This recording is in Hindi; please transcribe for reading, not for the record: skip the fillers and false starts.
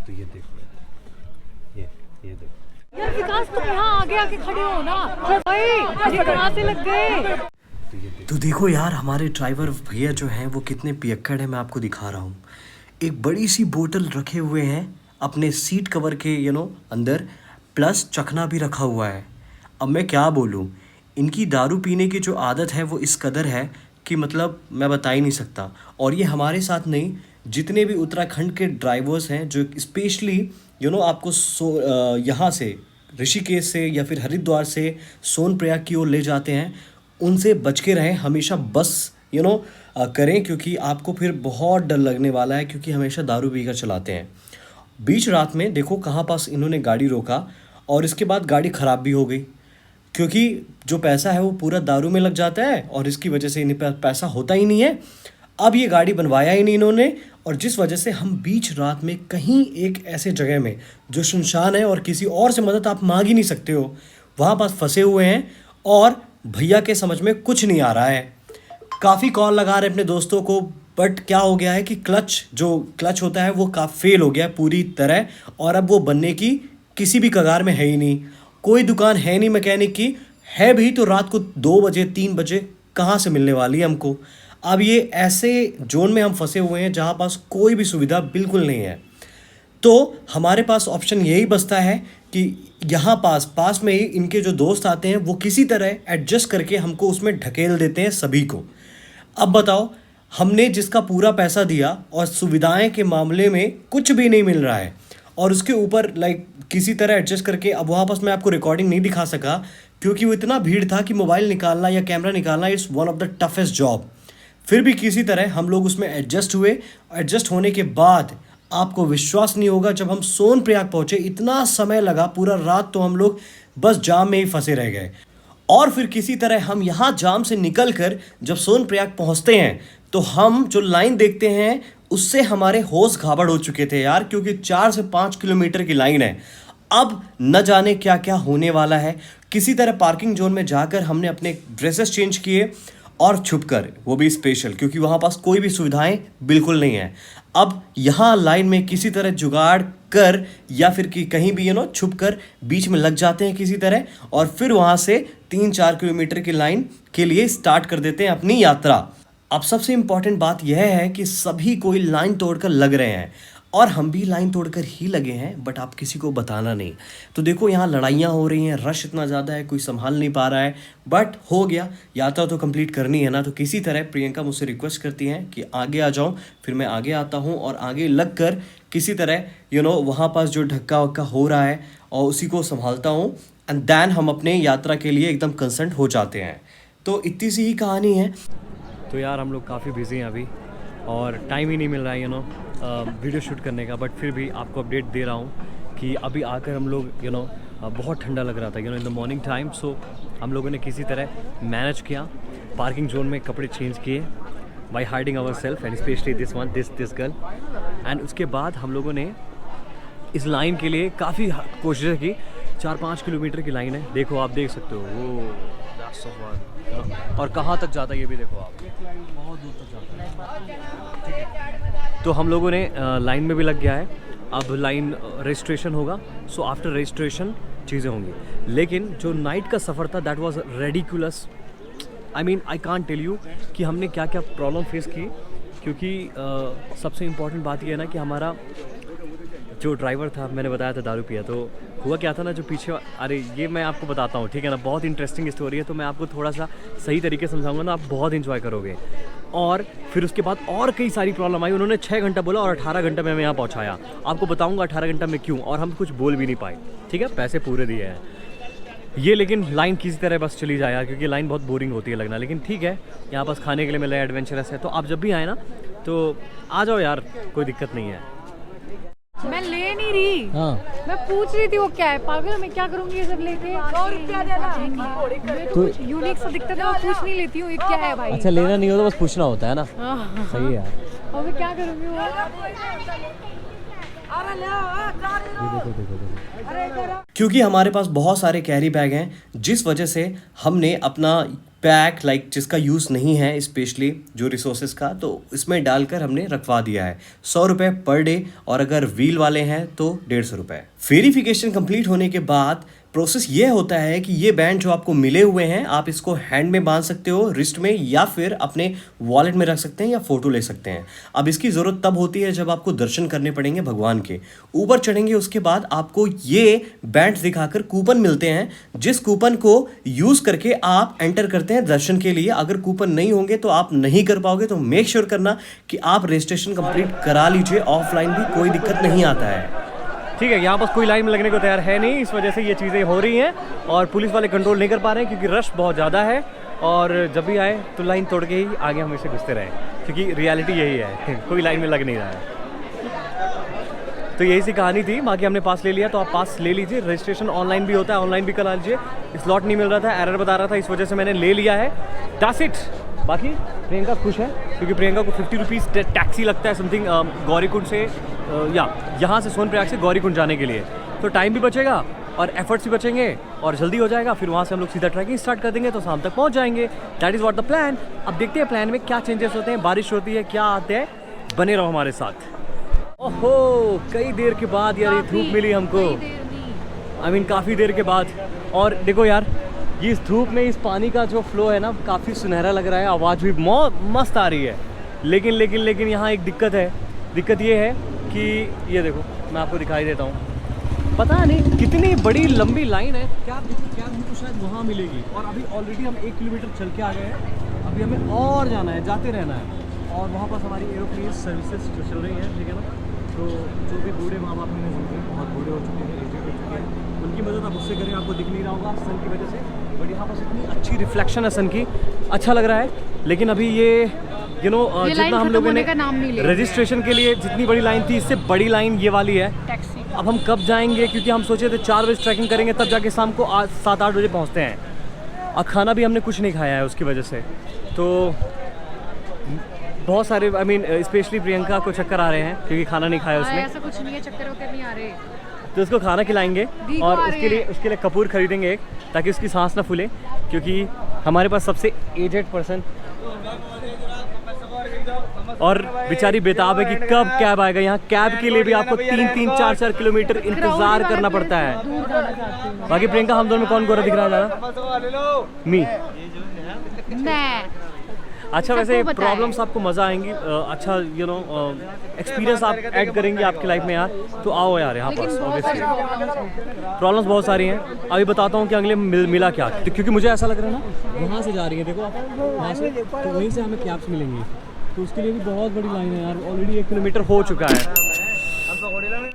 तो ये देखो, ये देखो यार विकास, तुम यहाँ आगे आके खड़े हो ना भाई, ये कहाँ से लग गए? तो देखो यार, हमारे ड्राइवर भैया जो हैं वो कितने पियक्कड़ हैं, मैं आपको दिखा रहा हूँ। एक बड़ी सी बोतल रखे हुए हैं अपने सीट कवर के अंदर, प्लस चखना भी रखा हुआ है। अब मैं क्या बोलूँ, इनकी दारू पीने की जो आदत है वो इस कदर है कि मतलब मैं बता ही नहीं सकता। और ये हमारे साथ नहीं, जितने भी उत्तराखंड के ड्राइवर्स हैं जो स्पेशली आपको यहाँ से ऋषिकेश से या फिर हरिद्वार से सोनप्रयाग की ओर ले जाते हैं, उनसे बच के रहें। हमेशा बस करें, क्योंकि आपको फिर बहुत डर लगने वाला है, क्योंकि हमेशा दारू पीकर चलाते हैं। बीच रात में देखो कहाँ पास इन्होंने गाड़ी रोका, और इसके बाद गाड़ी ख़राब भी हो गई, क्योंकि जो पैसा है वो पूरा दारू में लग जाता है और इसकी वजह से इन्हें पैसा होता ही नहीं है। अब ये गाड़ी बनवाया ही नहीं इन्होंने, और जिस वजह से हम बीच रात में कहीं एक ऐसे जगह में जो सुनसान है और किसी और से मदद आप मांग ही नहीं सकते हो, वहाँ पास फंसे हुए हैं। और भैया के समझ में कुछ नहीं आ रहा है। काफ़ी कॉल लगा रहे अपने दोस्तों को, बट क्या हो गया है कि क्लच होता है वो फेल हो गया पूरी तरह, और अब वो बनने की किसी भी कगार में है ही नहीं। कोई दुकान है नहीं मैकेनिक की, है भी तो रात को 2 बजे 3 बजे कहाँ से मिलने वाली है हमको। अब ये ऐसे जोन में हम फंसे हुए हैं जहाँ पास कोई भी सुविधा बिल्कुल नहीं है। तो हमारे पास ऑप्शन यही बचता है कि यहाँ पास में ही इनके जो दोस्त आते हैं वो किसी तरह एडजस्ट करके हमको उसमें ढकेल देते हैं सभी को। अब बताओ, हमने जिसका पूरा पैसा दिया और सुविधाएं के मामले में कुछ भी नहीं मिल रहा है, और उसके ऊपर किसी तरह एडजस्ट करके, अब वहाँ पास मैं आपको रिकॉर्डिंग नहीं दिखा सका क्योंकि वो इतना भीड़ था कि मोबाइल निकालना या कैमरा निकालना is one of the toughest job. फिर भी किसी तरह हम लोग उसमें एडजस्ट हुए। एडजस्ट होने के बाद आपको विश्वास नहीं होगा, जब हम सोनप्रयाग पहुँचे इतना समय लगा, पूरा रात तो हम लोग बस जाम में ही फंसे रह गए। और फिर किसी तरह हम यहाँ जाम से निकल कर जब सोनप्रयाग पहुँचते हैं तो हम जो लाइन देखते हैं उससे हमारे होश घाबड़ हो चुके थे यार, क्योंकि 4 से 5 किलोमीटर की लाइन है। अब न जाने क्या क्या होने वाला है। किसी तरह पार्किंग जोन में जाकर हमने अपने ड्रेसेस चेंज किए और छुपकर, वो भी स्पेशल, क्योंकि वहाँ पास कोई भी सुविधाएं बिल्कुल नहीं है। अब यहाँ लाइन में किसी तरह जुगाड़ कर या फिर कि कहीं भी छुप कर बीच में लग जाते हैं किसी तरह, और फिर वहाँ से 3-4 किलोमीटर की लाइन के लिए स्टार्ट कर देते हैं अपनी यात्रा। अब सबसे इम्पॉर्टेंट बात यह है कि सभी कोई लाइन तोड़कर लग रहे हैं, और हम भी लाइन तोड़कर ही लगे हैं, बट आप किसी को बताना नहीं। तो देखो यहाँ लड़ाइयाँ हो रही हैं, रश इतना ज़्यादा है, कोई संभाल नहीं पा रहा है, बट हो गया। यात्रा तो कंप्लीट करनी है ना। तो किसी तरह प्रियंका मुझसे रिक्वेस्ट करती हैं कि आगे आ जाऊँ, फिर मैं आगे आता हूँ और आगे लग कर किसी तरह वहाँ पास जो धक्का वक्का हो रहा है और उसी को संभालता हूँ, एंड देन हम अपने यात्रा के लिए एकदम कंसर्न हो जाते हैं। तो इतनी सी ही कहानी है। तो यार हम लोग काफ़ी बिजी हैं अभी, और टाइम ही नहीं मिल रहा है वीडियो शूट करने का, बट फिर भी आपको अपडेट दे रहा हूँ कि अभी आकर हम लोग बहुत ठंडा लग रहा था इन द मॉर्निंग टाइम। सो हम लोगों ने किसी तरह मैनेज किया, पार्किंग जोन में कपड़े चेंज किए by hiding our self, and specially this girl. And उसके बाद हम लोगों ने इस लाइन के लिए काफ़ी कोशिशें की। 4-5 किलोमीटर की लाइन है, देखो आप देख सकते हो वो, और कहाँ तक जाता है ये भी देखो आप, बहुत दूर तक जाता है। तो हम लोगों ने लाइन में भी लग गया है। अब लाइन रजिस्ट्रेशन होगा, सो आफ्टर रजिस्ट्रेशन चीज़ें होंगी। लेकिन जो नाइट का सफ़र था that was ridiculous. I mean I can't tell you कि हमने क्या क्या प्रॉब्लम फेस की, क्योंकि सबसे इम्पॉर्टेंट बात ये है ना कि हमारा जो ड्राइवर था, मैंने बताया था दारू पिया। तो हुआ क्या था ना, जो पीछे, अरे ये मैं आपको बताता हूँ, ठीक है ना, बहुत इंटरेस्टिंग स्टोरी है। तो मैं आपको थोड़ा सा सही तरीके से समझाऊंगा ना, आप बहुत इन्जॉय करोगे। और फिर उसके बाद और कई सारी प्रॉब्लम आई। उन्होंने 6 घंटा बोला और 18 घंटा में हमें यहाँ पहुँचाया। आपको बताऊँगा 18 घंटा में क्यों, और हम कुछ बोल भी नहीं पाए, ठीक है, पैसे पूरे दिए हैं ये। लेकिन लाइन किसी तरह बस चली जाए यार, क्योंकि लाइन बहुत बोरिंग होती है लगना। लेकिन ठीक है, यहाँ पास खाने के लिए मिला है, एडवेंचरस है। तो आप जब भी आए ना तो आ जाओ यार, कोई दिक्कत नहीं है। मैं ले नहीं रही। हाँ, मैं पूछ रही थी वो क्या है, पागल मैं क्या करूंगी ये सब लेके। 100 रुपया देना, तो कुछ यूनिक सा दिखता है, मैं पूछ नहीं लेती हूँ ये क्या है भाई। अच्छा, लेना नहीं हो तो बस पूछना होता है ना। सही है। और मैं क्या करूँगी वो। क्योंकि हमारे पास बहुत सारे कैरी बैग हैं, जिस वजह से हमने अपना बैग लाइक जिसका यूज़ नहीं है स्पेशली जो रिसोर्सेज का, तो इसमें डालकर हमने रखवा दिया है। 100 रुपये पर डे, और अगर व्हील वाले हैं तो 150 रुपये। वेरिफिकेशन कंप्लीट होने के बाद प्रोसेस ये होता है कि ये बैंड जो आपको मिले हुए हैं आप इसको हैंड में बांध सकते हो, रिस्ट में, या फिर अपने वॉलेट में रख सकते हैं या फोटो ले सकते हैं। अब इसकी ज़रूरत तब होती है जब आपको दर्शन करने पड़ेंगे भगवान के। ऊपर चढ़ेंगे उसके बाद आपको ये बैंड दिखाकर कूपन मिलते हैं, जिस कूपन को यूज़ करके आप एंटर करते हैं दर्शन के लिए। अगर कूपन नहीं होंगे तो आप नहीं कर पाओगे, तो मेक श्योर करना कि आप रजिस्ट्रेशन कंप्लीट करा लीजिए। ऑफलाइन भी कोई दिक्कत नहीं आता है। ठीक है, यहाँ पर कोई लाइन में लगने को तैयार है नहीं, इस वजह से ये चीज़ें हो रही हैं और पुलिस वाले कंट्रोल नहीं कर पा रहे हैं क्योंकि रश बहुत ज़्यादा है। और जब भी आए तो लाइन तोड़ के ही आगे हमेशा घुसते रहें, क्योंकि रियलिटी यही है कोई लाइन में लग नहीं रहा है। तो यही सी कहानी थी। बाकी हमने पास ले लिया, तो आप पास ले लीजिए। रजिस्ट्रेशन ऑनलाइन भी होता है, ऑनलाइन भी करा लीजिए। स्लॉट नहीं मिल रहा था, एरर बता रहा था, इस वजह से मैंने ले लिया है। That's it. बाकी प्रियंका खुश है क्योंकि प्रियंका को 50 रुपीज़ टैक्सी लगता है समथिंग गौरीकुंड से, या यहाँ से सोनप्रयाग से गौरीकुंड जाने के लिए। तो टाइम भी बचेगा और एफर्ट्स भी बचेंगे और जल्दी हो जाएगा। फिर वहाँ से हम लोग सीधा ट्रैकिंग स्टार्ट कर देंगे, तो शाम तक पहुँच जाएंगे। That is what the plan. अब देखते हैं प्लान में क्या चेंजेस होते हैं, बारिश होती है, क्या आते हैं। बने रहो हमारे साथ। ओहो, कई देर के बाद यार ये धूप मिली हमको। आई मीन काफ़ी देर के बाद। और देखो यार, ये इस धूप में इस पानी का जो फ्लो है ना, काफ़ी सुनहरा लग रहा है, आवाज़ भी मस्त आ रही है। लेकिन यहाँ एक दिक्कत है। दिक्कत ये है कि ये देखो, मैं आपको दिखाई देता हूँ, पता नहीं कितनी बड़ी लंबी लाइन है। क्या हमको शायद वहाँ मिलेगी। और अभी ऑलरेडी हम 1 किलोमीटर चल के आ गए हैं। अभी हमें और जाना है, जाते रहना है। और वहाँ पास हमारी एरोप्लेन सर्विसेज जो चल रही हैं, ठीक है ना। तो जो भी बूढ़े माँ बाप हैं, बहुत बूढ़े हो चुके हैं, एजेड हो चुके हैं, उनकी मदद आप उससे करें। आपको दिख नहीं रहा होगा सन की वजह से, बट यहाँ पास इतनी अच्छी रिफ्लेक्शन है सन की, अच्छा लग रहा है। लेकिन अभी ये जितना हम लोगों ने रजिस्ट्रेशन के लिए जितनी बड़ी लाइन थी, इससे बड़ी लाइन ये वाली है। अब हम कब जाएंगे, क्योंकि हम सोचे थे 4 बजे ट्रैकिंग करेंगे, तब जाके शाम को 7-8 बजे पहुँचते हैं। और खाना भी हमने कुछ नहीं खाया है उसकी वजह से। तो बहुत सारे आई मीन स्पेशली प्रियंका को चक्कर आ रहे हैं क्योंकि खाना नहीं खाया उसने। ऐसा कुछ नहीं है, चक्कर वक्कर नहीं आ रहे। तो उसको खाना खिलाएंगे और उसके लिए कपूर खरीदेंगे एक, ताकि उसकी सांस ना फूले। क्योंकि हमारे पास सबसे एजेड पर्सन और बेचारी बेताब है कि कब कैब आएगा। यहाँ कैब के लिए भी आपको 3-3, 4-4 किलोमीटर इंतजार करना पड़ता है। बाकी प्रियंका, हम दोनों में कौन गोरा दिख रहा है ज़्यादा? मी। अच्छा, वैसे प्रॉब्लम्स आपको मज़ा आएंगी। अच्छा एक्सपीरियंस आप ऐड करेंगे आपकी लाइफ में यार, तो आओ यार यहाँ पर। ऑब्वियसली प्रॉब्लम्स बहुत सारी हैं। अभी बताता हूँ कि अगले मिला क्या, क्योंकि मुझे ऐसा लग रहा है ना, वहाँ से जा रही है, देखो आप वहाँ से, तो वहीं से हमें कैब्स मिलेंगी। तो उसके लिए भी बहुत बड़ी लाइन है यार। ऑलरेडी 1 किलोमीटर हो चुका है।